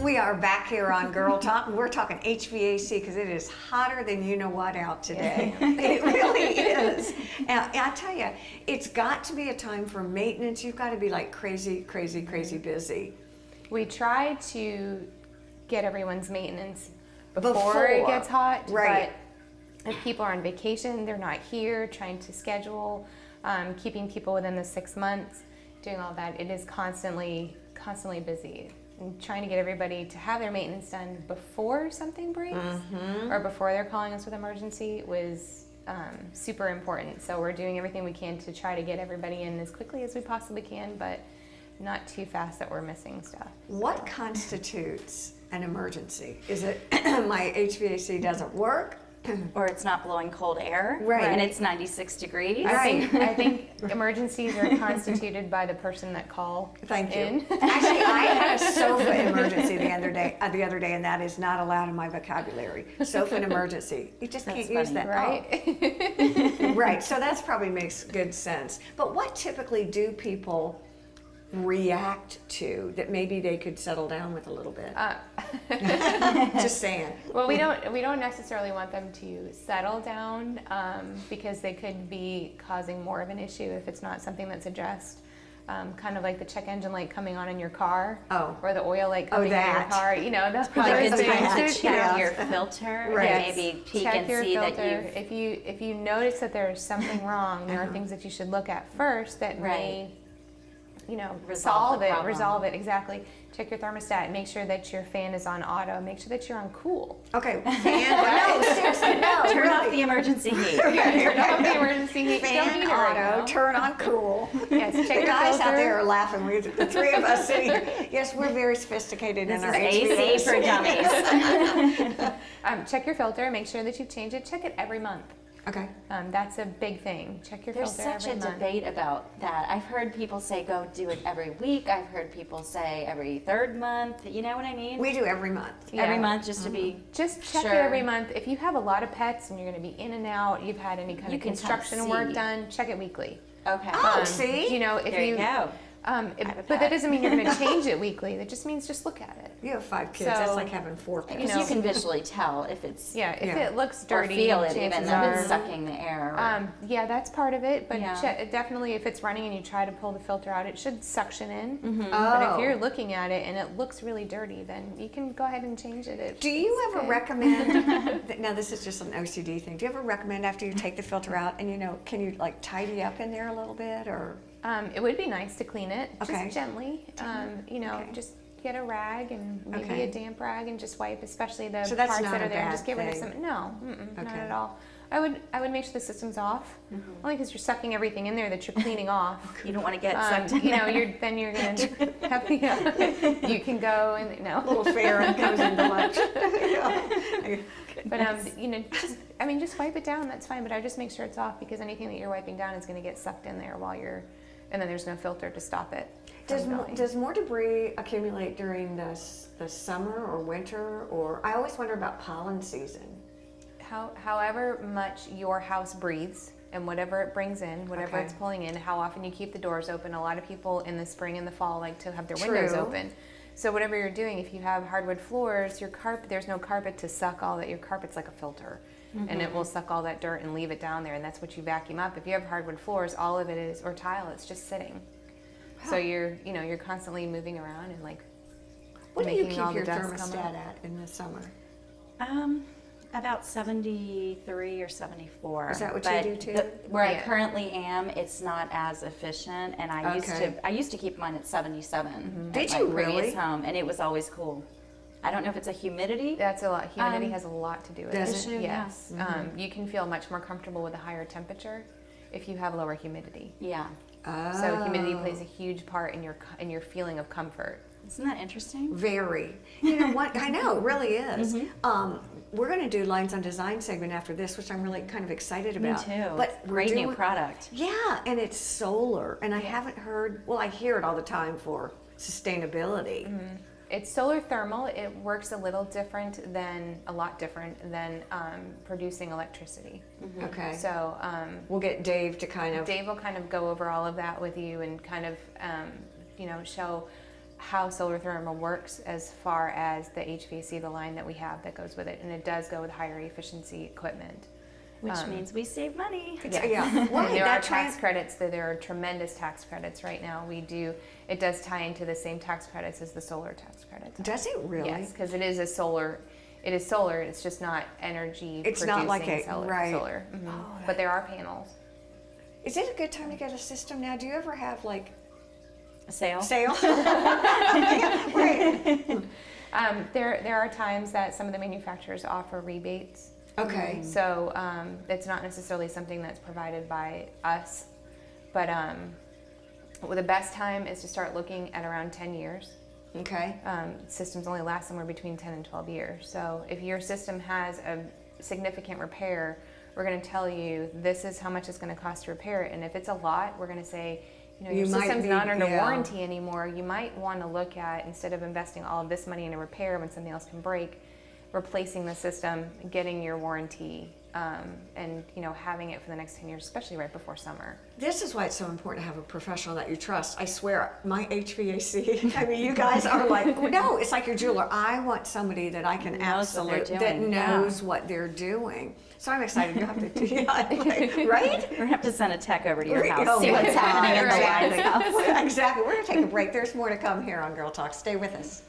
We are back here on Girl Talk, and we're talking HVAC because it is hotter than you know what out today. It really is. And I tell you, it's got to be a time for maintenance. You've got to be like crazy, crazy, crazy busy. We try to get everyone's maintenance before it gets hot, right? But if people are on vacation, they're not here, trying to schedule, keeping people within the 6 months, doing all that, it is constantly busy. And trying to get everybody to have their maintenance done before something breaks or before they're calling us with emergency was super important. So we're doing everything we can to try to get everybody in as quickly as we possibly can, but not too fast that we're missing stuff. What constitutes an emergency? Is it my HVAC doesn't work? Or it's not blowing cold air, right? And it's 96 degrees. I think emergencies are constituted by the person that call Thank you. in. Actually, I had a sofa emergency the other day, and that is not allowed in my vocabulary. Sofa and emergency. You just can't use that, right? Right. So that's probably makes good sense. But what typically do people react to that maybe they could settle down with a little bit? Just saying. Well, we don't necessarily want them to settle down because they could be causing more of an issue if it's not something that's addressed. Kind of like the check engine light coming on in your car, or the oil light coming in your car. You know, that's probably like something to check your filter, right? And maybe peek check and your see filter. that If you notice that there's something wrong, there are things that you should look at first that may, you know, resolve it, exactly. Check your thermostat, make sure that your fan is on auto, make sure that you're on cool. Okay, fan, no, seriously, no. turn off the emergency heat. Turn off the emergency heat. Fan Don't auto, turn on cool. Yes, check the guys out there are laughing. The three of us sitting here. Yes, we're very sophisticated in our AC for dummies. Check your filter, make sure that you change it. Check it every month. Okay. That's a big thing. Check your filter every month. There's such a debate about that. I've heard people say go do it every week. I've heard people say every third month. You know what I mean? We do every month. Yeah. Every month just to be Just check it every month. If you have a lot of pets and you're going to be in and out, you've had any kind of construction work done, check it weekly. Okay. Oh, see? You know, if there you go. But that doesn't mean you're going to change it weekly. That just means just look at it. You have 5 kids. That's like having 4 pets. Because you can visually tell if it's if it looks dirty, or feel it even chances if are it's sucking the air. yeah, that's part of it. But definitely, if it's running and you try to pull the filter out, it should suction in. But if you're looking at it and it looks really dirty, then you can go ahead and change it. Do you ever recommend? Now, this is just an OCD thing. Do you ever recommend after you take the filter out, and can you like tidy up in there a little bit, or? It would be nice to clean it, just gently. Just get a rag and maybe a damp rag and just wipe, especially the parts that are there. Just get rid of some. No, not at all. I would make sure the system's off, only because you're sucking everything in there that you're cleaning off. You don't want to get sucked in. Then you're going to have you can go and little Farron comes into lunch. But just wipe it down. That's fine. But I just make sure it's off because anything that you're wiping down is going to get sucked in there while you're, and then there's no filter to stop it. Does more debris accumulate during the summer or winter, or I always wonder about pollen season. However much your house breathes and whatever it brings in, whatever it's pulling in, how often you keep the doors open. A lot of people in the spring and the fall like to have their windows open. So whatever you're doing, if you have hardwood floors, your carpet, there's no carpet to suck all that. Your carpet's like a filter, and it will suck all that dirt and leave it down there, and that's what you vacuum up. If you have hardwood floors, all of it is, or tile, it's just sitting. So you're constantly moving around and like what do you making keep all the your dust thermostat at in the summer? About 73 or 74. Is that what you do too? Where I currently am, it's not as efficient, and I used to keep mine at 77. Did at you my really? previous home, and it was always cool. I don't know if it's a humidity. That's a lot. Humidity has a lot to do with does it. it? Yes. You can feel much more comfortable with a higher temperature if you have lower humidity. Yeah. So humidity plays a huge part in your feeling of comfort. Isn't that interesting? Very. You know what? I know, it really is. We're going to do Lines on Design segment after this, which I'm really kind of excited about. Me too. But great new product. Yeah, and it's solar, and I haven't heard. Well, I hear it all the time for sustainability. It's solar thermal. It works a lot different than producing electricity. Okay. So we'll get Dave will kind of go over all of that with you and kind of show how solar thermal works as far as the HVAC, the line that we have that goes with it, and it does go with higher efficiency equipment. Which means we save money. Yeah. Right. There are tax credits. There are tremendous tax credits right now. It does tie into the same tax credits as the solar tax credits. Does it really? Yes, because it is solar. It's just not energy. It's not like solar. right. Solar. But there are panels. Is it a good time to get a system now? Do you ever have like A sale? Right. There are times that some of the manufacturers offer rebates. Okay. So it's not necessarily something that's provided by us, but the best time is to start looking at around 10 years. Okay. Systems only last somewhere between 10 and 12 years. So if your system has a significant repair, we're going to tell you this is how much it's going to cost to repair it. And if it's a lot, we're going to say, your system's not under warranty anymore. You might want to look at, instead of investing all of this money in a repair when something else can break, replacing the system, getting your warranty, and having it for the next 10 years, especially right before summer. This is why it's so important to have a professional that you trust. I swear, my HVAC, I mean, you guys are like, no, it's like your jeweler. I want somebody that I can absolutely, that knows what they're doing. So I'm excited. You have to, right? We're gonna have to send a tech over to your house, Oh, see what's happening in the lines. Exactly. We're gonna take a break. There's more to come here on Girl Talk. Stay with us.